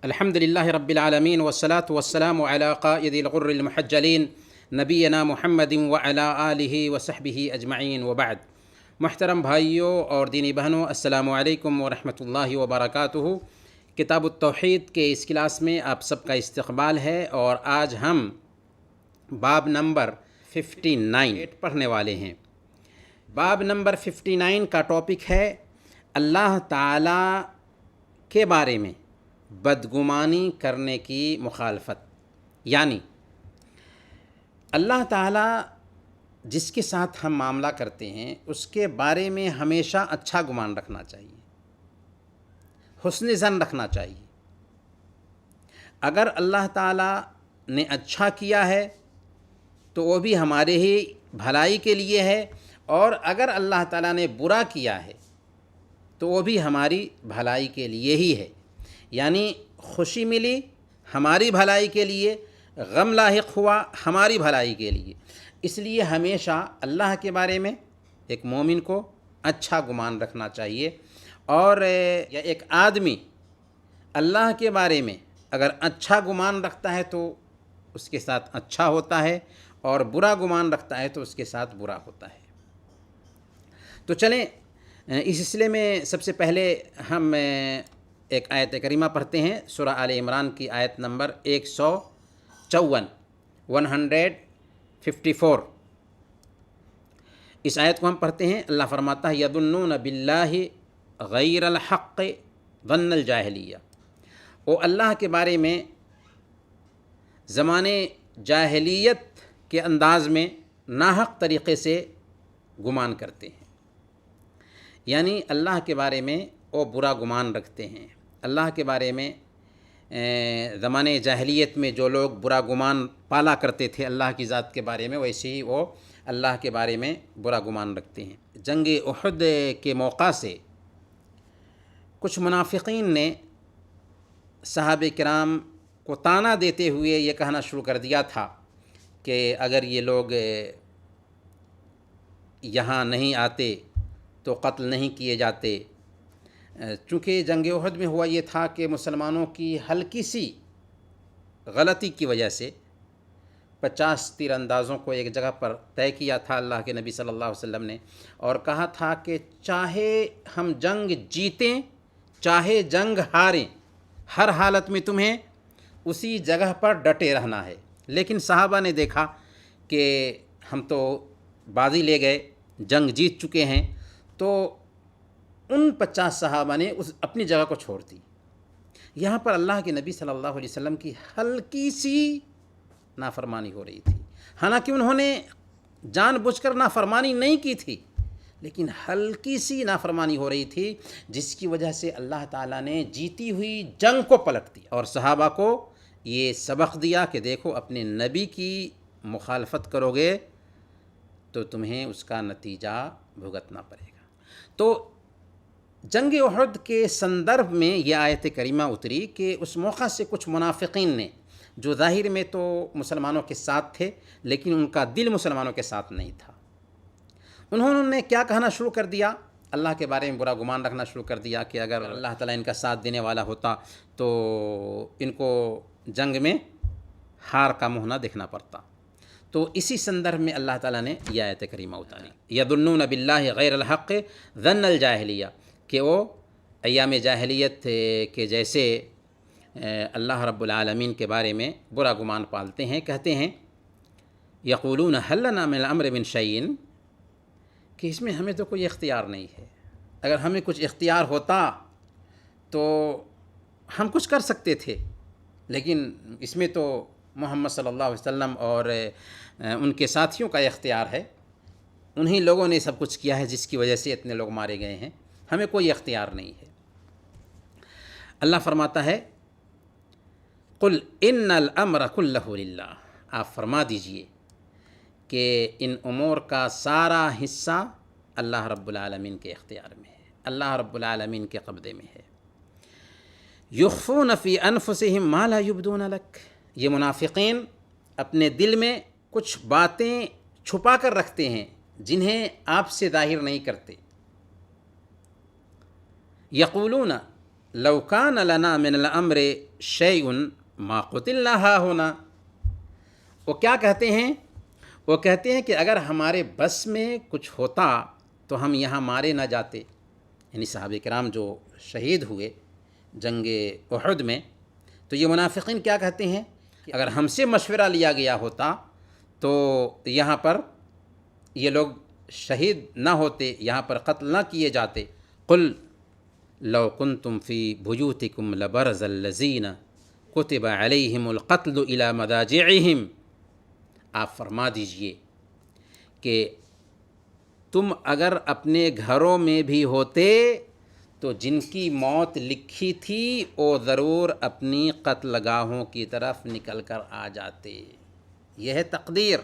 الحمد للہ رب العالمین والصلاة والسلام علی قائد الغر المحجلین نبینا محمد وعلی آلہ وصحبہ اجمعین وبعد۔ محترم بھائیوں اور دینی بہنوں، السلام علیکم ورحمۃ اللہ وبرکاتہ۔ کتاب التوحید کے اس کلاس میں آپ سب کا استقبال ہے، اور آج ہم باب نمبر 59 پڑھنے والے ہیں۔ باب نمبر 59 کا ٹاپک ہے اللہ تعالیٰ کے بارے میں بدگمانی کرنے کی مخالفت، یعنی اللہ تعالیٰ جس کے ساتھ ہم معاملہ کرتے ہیں اس کے بارے میں ہمیشہ اچھا گمان رکھنا چاہیے، حسن ظن رکھنا چاہیے۔ اگر اللہ تعالیٰ نے اچھا کیا ہے تو وہ بھی ہمارے ہی بھلائی کے لیے ہے، اور اگر اللہ تعالیٰ نے برا کیا ہے تو وہ بھی ہماری بھلائی کے لیے ہی ہے، یعنی خوشی ملی ہماری بھلائی کے لیے، غم لاحق ہوا ہماری بھلائی کے لیے۔ اس لیے ہمیشہ اللہ کے بارے میں ایک مومن کو اچھا گمان رکھنا چاہیے، اور یا ایک آدمی اللہ کے بارے میں اگر اچھا گمان رکھتا ہے تو اس کے ساتھ اچھا ہوتا ہے، اور برا گمان رکھتا ہے تو اس کے ساتھ برا ہوتا ہے۔ تو چلیں اس سلسلے میں سب سے پہلے ہم ایک آیت کریمہ پڑھتے ہیں، سورہ آل عمران کی آیت نمبر 154 154۔ اس آیت کو ہم پڑھتے ہیں۔ اللہ فرماتا ہے یظنون باللہ غیر الحق ظن الجاہلیہ۔ وہ اللہ کے بارے میں زمانے جاہلیت کے انداز میں ناحق طریقے سے گمان کرتے ہیں، یعنی اللہ کے بارے میں وہ برا گمان رکھتے ہیں۔ اللہ کے بارے میں زمانے جاہلیت میں جو لوگ برا گمان پالا کرتے تھے اللہ کی ذات کے بارے میں، ویسے ہی وہ اللہ کے بارے میں برا گمان رکھتے ہیں۔ جنگ احد کے موقع سے کچھ منافقین نے صحابہ کرام کو طعنہ دیتے ہوئے یہ کہنا شروع کر دیا تھا کہ اگر یہ لوگ یہاں نہیں آتے تو قتل نہیں کیے جاتے۔ چونکہ جنگ احد میں ہوا یہ تھا کہ مسلمانوں کی ہلکی سی غلطی کی وجہ سے 50 تیر اندازوں کو ایک جگہ پر طے کیا تھا اللہ کے نبی صلی اللہ علیہ وسلم نے، اور کہا تھا کہ چاہے ہم جنگ جیتیں چاہے جنگ ہاریں، ہر حالت میں تمہیں اسی جگہ پر ڈٹے رہنا ہے۔ لیکن صحابہ نے دیکھا کہ ہم تو بازی لے گئے، جنگ جیت چکے ہیں، تو ان 50 صحابہ نے اپنی جگہ کو چھوڑ دی۔ یہاں پر اللہ کے نبی صلی اللہ علیہ وسلم کی ہلکی سی نافرمانی ہو رہی تھی، حالانکہ انہوں نے جان بوجھ کر نافرمانی نہیں کی تھی، لیکن ہلکی سی نافرمانی ہو رہی تھی جس کی وجہ سے اللہ تعالیٰ نے جیتی ہوئی جنگ کو پلٹ دیا، اور صحابہ کو یہ سبق دیا کہ دیکھو اپنے نبی کی مخالفت کرو گے تو تمہیں اس کا نتیجہ بھگتنا پڑے گا۔ تو جنگ احد کے سندرب میں یہ آیت کریمہ اتری کہ اس موقع سے کچھ منافقین نے، جو ظاہر میں تو مسلمانوں کے ساتھ تھے لیکن ان کا دل مسلمانوں کے ساتھ نہیں تھا، انہوں نے کیا کہنا شروع کر دیا؟ اللہ کے بارے میں برا گمان رکھنا شروع کر دیا کہ اگر اللہ تعالیٰ ان کا ساتھ دینے والا ہوتا تو ان کو جنگ میں ہار کا منہ نہ دیکھنا پڑتا۔ تو اسی سندرب میں اللہ تعالیٰ نے یہ آیت کریمہ اتاری، یظنون باللہ غیر الحق ظن الجاہلیہ، کہ وہ ایام جاہلیت کے جیسے اللہ رب العالمین کے بارے میں برا گمان پالتے ہیں، کہتے ہیں یقولون هل لنا من الامر من شیء، کہ اس میں ہمیں تو کوئی اختیار نہیں ہے، اگر ہمیں کچھ اختیار ہوتا تو ہم کچھ کر سکتے تھے، لیکن اس میں تو محمد صلی اللہ علیہ وسلم اور ان کے ساتھیوں کا اختیار ہے، انہی لوگوں نے سب کچھ کیا ہے جس کی وجہ سے اتنے لوگ مارے گئے ہیں، ہمیں کوئی اختیار نہیں ہے۔ اللہ فرماتا ہے قل ان الامر کلہ للہ، آپ فرما دیجئے کہ ان امور کا سارا حصہ اللہ رب العالمین کے اختیار میں ہے، اللہ رب العالمین کے قبضے میں ہے۔ یخفون فی انفسہم ما لا یبدون لک، یہ منافقین اپنے دل میں کچھ باتیں چھپا کر رکھتے ہیں جنہیں آپ سے ظاہر نہیں کرتے۔ یقولون، لو کان لنا من الامر شیء ما قتلنا ہا ہونا. وہ کیا کہتے ہیں؟ وہ کہتے ہیں کہ اگر ہمارے بس میں کچھ ہوتا تو ہم یہاں مارے نہ جاتے. یعنی صحابہ کرام جو شہید ہوئے جنگ احد میں، تو یہ منافقین کیا کہتے ہیں کہ اگر ہم سے مشورہ لیا گیا ہوتا تو یہاں پر یہ لوگ شہید نہ ہوتے، یہاں پر قتل نہ کیے جاتے. قل لو کنتم فی بیوتکم لبرز الذین کتب علیہم القتل الی مضاجعہم. آپ فرما دیجئے کہ تم اگر اپنے گھروں میں بھی ہوتے تو جن کی موت لکھی تھی وہ ضرور اپنی قتل گاہوں کی طرف نکل کر آ جاتے. یہ ہے تقدیر.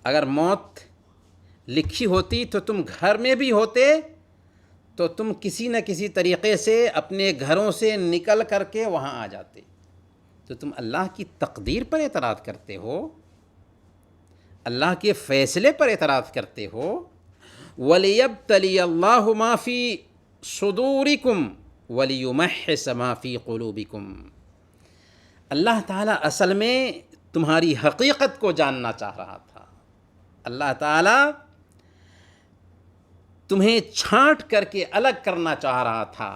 اگر موت لکھی ہوتی تو تم گھر میں بھی ہوتے تو تم کسی نہ کسی طریقے سے اپنے گھروں سے نکل کر کے وہاں آ جاتے. تو تم اللہ کی تقدیر پر اعتراض کرتے ہو، اللہ کے فیصلے پر اعتراض کرتے ہو. وَلِيَبْتَلِيَ اللَّهُ مَا فِي صُدُورِكُمْ وَلِيُمَحِّصَ مَا فِي قُلُوبِكُمْ. اللہ تعالیٰ اصل میں تمہاری حقیقت کو جاننا چاہ رہا تھا. اللہ تعالیٰ تمہیں چھانٹ کر کے الگ کرنا چاہ رہا تھا.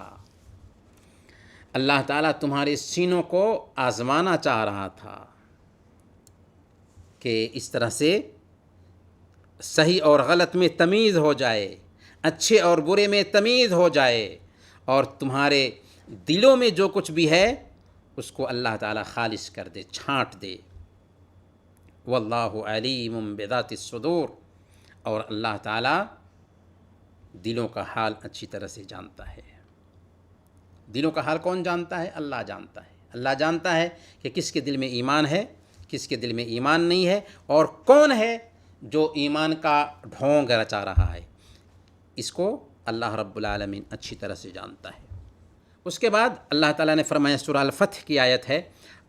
اللہ تعالیٰ تمہارے سینوں کو آزمانا چاہ رہا تھا کہ اس طرح سے صحیح اور غلط میں تمیز ہو جائے، اچھے اور برے میں تمیز ہو جائے، اور تمہارے دلوں میں جو کچھ بھی ہے اس کو اللہ تعالیٰ خالص کر دے، چھانٹ دے. واللہ علیم بذات الصدور. اور اللہ تعالیٰ دلوں کا حال اچھی طرح سے جانتا ہے. دلوں کا حال کون جانتا ہے؟ اللہ جانتا ہے. اللہ جانتا ہے کہ کس کے دل میں ایمان ہے، کس کے دل میں ایمان نہیں ہے، اور کون ہے جو ایمان کا ڈھونگ رچا رہا ہے. اس کو اللہ رب العالمین اچھی طرح سے جانتا ہے. اس کے بعد اللہ تعالیٰ نے فرمایا، سورہ الفتح کی آیت ہے،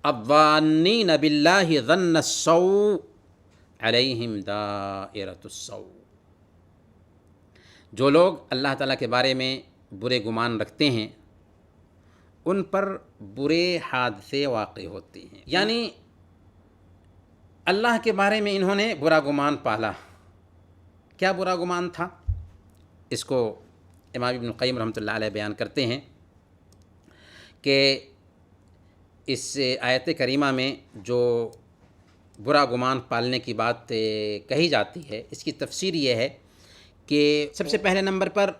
الظانین باللہ ظن السوء علیہم دائرۃ السوء. جو لوگ اللہ تعالیٰ کے بارے میں برے گمان رکھتے ہیں ان پر برے حادثے واقع ہوتے ہیں. یعنی اللہ کے بارے میں انہوں نے برا گمان پالا. کیا برا گمان تھا؟ اس کو امام ابن القیم رحمۃ اللہ علیہ بیان کرتے ہیں کہ اس آیت کریمہ میں جو برا گمان پالنے کی بات کہی جاتی ہے، اس کی تفسیر یہ ہے کہ سب سے پہلے نمبر پر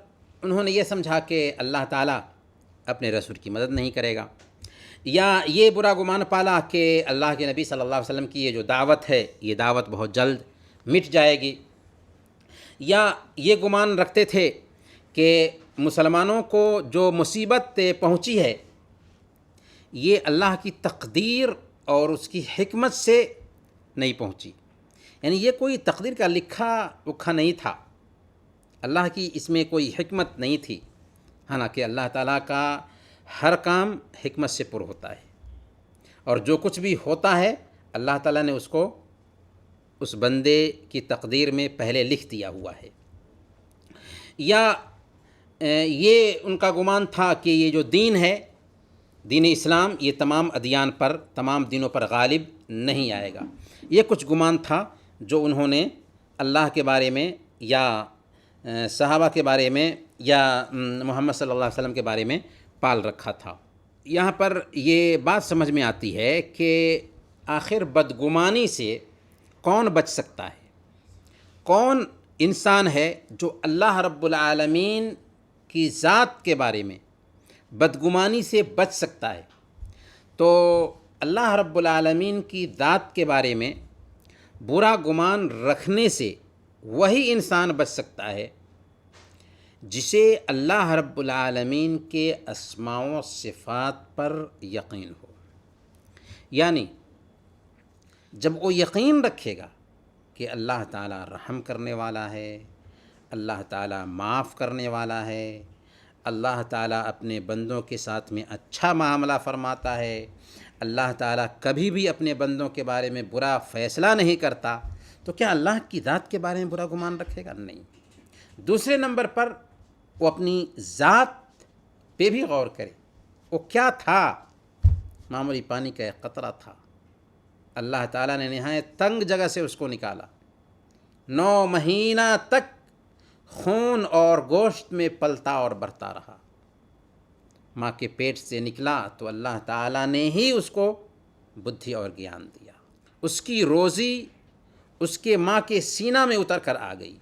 انہوں نے یہ سمجھا کہ اللہ تعالیٰ اپنے رسول کی مدد نہیں کرے گا، یا یہ برا گمان پالا کہ اللہ کے نبی صلی اللہ علیہ وسلم کی یہ جو دعوت ہے یہ دعوت بہت جلد مٹ جائے گی، یا یہ گمان رکھتے تھے کہ مسلمانوں کو جو مصیبت پہنچی ہے یہ اللہ کی تقدیر اور اس کی حکمت سے نہیں پہنچی. یعنی یہ کوئی تقدیر کا لکھا اکھا نہیں تھا، اللہ کی اس میں کوئی حکمت نہیں تھی. حالانکہ اللہ تعالیٰ کا ہر کام حکمت سے پر ہوتا ہے، اور جو کچھ بھی ہوتا ہے اللہ تعالیٰ نے اس کو اس بندے کی تقدیر میں پہلے لکھ دیا ہوا ہے. یا یہ ان کا گمان تھا کہ یہ جو دین ہے، دین اسلام، یہ تمام ادیان پر، تمام دینوں پر غالب نہیں آئے گا. یہ کچھ گمان تھا جو انہوں نے اللہ کے بارے میں یا صحابہ کے بارے میں یا محمد صلی اللہ علیہ وسلم کے بارے میں پال رکھا تھا. یہاں پر یہ بات سمجھ میں آتی ہے کہ آخر بدگمانی سے کون بچ سکتا ہے؟ کون انسان ہے جو اللہ رب العالمین کی ذات کے بارے میں بدگمانی سے بچ سکتا ہے؟ تو اللہ رب العالمین کی ذات کے بارے میں برا گمان رکھنے سے وہی انسان بچ سکتا ہے جسے اللہ رب العالمین کے اسماء و صفات پر یقین ہو. یعنی جب وہ یقین رکھے گا کہ اللہ تعالیٰ رحم کرنے والا ہے، اللہ تعالیٰ معاف کرنے والا ہے، اللہ تعالیٰ اپنے بندوں کے ساتھ میں اچھا معاملہ فرماتا ہے، اللہ تعالیٰ کبھی بھی اپنے بندوں کے بارے میں برا فیصلہ نہیں کرتا، تو کیا اللہ کی ذات کے بارے میں برا گمان رکھے گا؟ نہیں. دوسرے نمبر پر وہ اپنی ذات پہ بھی غور کریں، وہ کیا تھا؟ معمولی پانی کا ایک قطرہ تھا، اللہ تعالیٰ نے نہایت تنگ جگہ سے اس کو نکالا، 9 مہینہ تک خون اور گوشت میں پلتا اور بڑھتا رہا۔ ماں کے پیٹ سے نکلا تو اللہ تعالیٰ نے ہی اس کو بدھی اور گیان دیا، اس کی روزی اس کے ماں کے سینہ میں اتر کر آ گئی،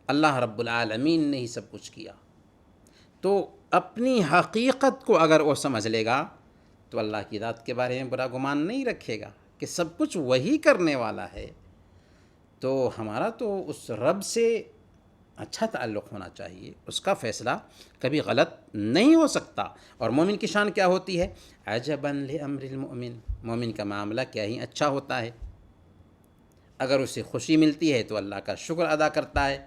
اللہ رب العالمین نے ہی سب کچھ کیا۔ تو اپنی حقیقت کو اگر وہ سمجھ لے گا تو اللہ کی ذات کے بارے میں برا گمان نہیں رکھے گا کہ سب کچھ وہی کرنے والا ہے۔ تو ہمارا تو اس رب سے اچھا تعلق ہونا چاہیے، اس کا فیصلہ کبھی غلط نہیں ہو سکتا۔ اور مومن کی شان کیا ہوتی ہے؟ عجباً لامر المؤمن، مومن کا معاملہ کیا ہی اچھا ہوتا ہے۔ اگر اسے خوشی ملتی ہے تو اللہ کا شکر ادا کرتا ہے،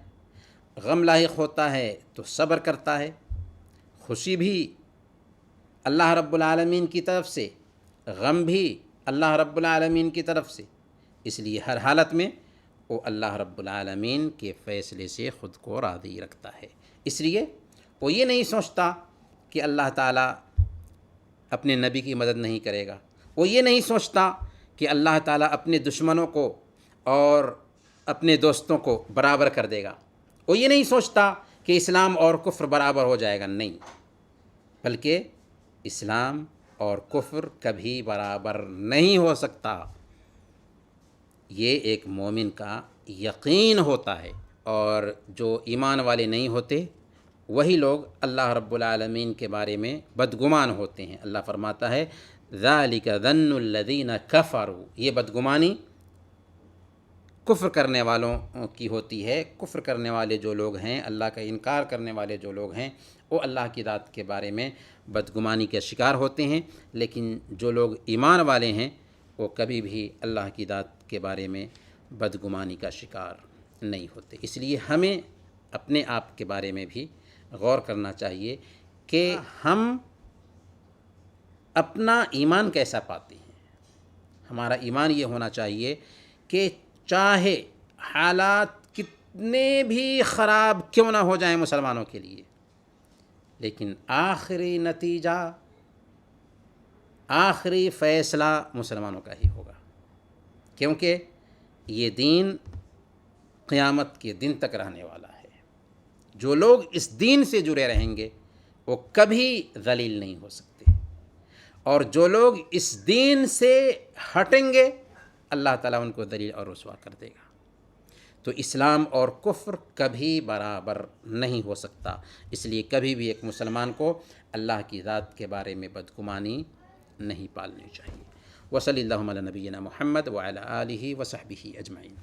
غم لاحق ہوتا ہے تو صبر کرتا ہے۔ خوشی بھی اللہ رب العالمین کی طرف سے، غم بھی اللہ رب العالمین کی طرف سے، اس لیے ہر حالت میں وہ اللہ رب العالمین کے فیصلے سے خود کو راضی رکھتا ہے۔ اس لیے وہ یہ نہیں سوچتا کہ اللہ تعالیٰ اپنے نبی کی مدد نہیں کرے گا، وہ یہ نہیں سوچتا کہ اللہ تعالیٰ اپنے دشمنوں کو اور اپنے دوستوں کو برابر کر دے گا، وہ یہ نہیں سوچتا کہ اسلام اور کفر برابر ہو جائے گا، نہیں، بلکہ اسلام اور کفر کبھی برابر نہیں ہو سکتا۔ یہ ایک مومن کا یقین ہوتا ہے، اور جو ایمان والے نہیں ہوتے وہی لوگ اللہ رب العالمین کے بارے میں بدگمان ہوتے ہیں۔ اللہ فرماتا ہے ذَلِكَ ظَنُّ الَّذِينَ كَفَرُوا، یہ بدگمانی کفر کرنے والوں کی ہوتی ہے۔ کفر کرنے والے جو لوگ ہیں، اللہ کا انکار کرنے والے جو لوگ ہیں، وہ اللہ کی ذات کے بارے میں بدگمانی کے شکار ہوتے ہیں، لیکن جو لوگ ایمان والے ہیں وہ کبھی بھی اللہ کی ذات کے بارے میں بدگمانی کا شکار نہیں ہوتے۔ اس لیے ہمیں اپنے آپ کے بارے میں بھی غور کرنا چاہیے کہ ہم اپنا ایمان کیسا پاتے ہیں۔ ہمارا ایمان یہ ہونا چاہیے کہ چاہے حالات کتنے بھی خراب کیوں نہ ہو جائیں مسلمانوں کے لیے، لیکن آخری نتیجہ، آخری فیصلہ مسلمانوں کا ہی ہوگا، کیونکہ یہ دین قیامت کے دن تک رہنے والا ہے۔ جو لوگ اس دین سے جڑے رہیں گے وہ کبھی ذلیل نہیں ہو سکتے، اور جو لوگ اس دین سے ہٹیں گے اللہ تعالیٰ ان کو ذلیل اور رسوا کر دے گا۔ تو اسلام اور کفر کبھی برابر نہیں ہو سکتا، اس لیے کبھی بھی ایک مسلمان کو اللہ کی ذات کے بارے میں بدگمانی نہیں پالنی چاہیے۔ وصلی اللہ علی نبینا محمد وعلی آلہ وصحبہ اجمعین۔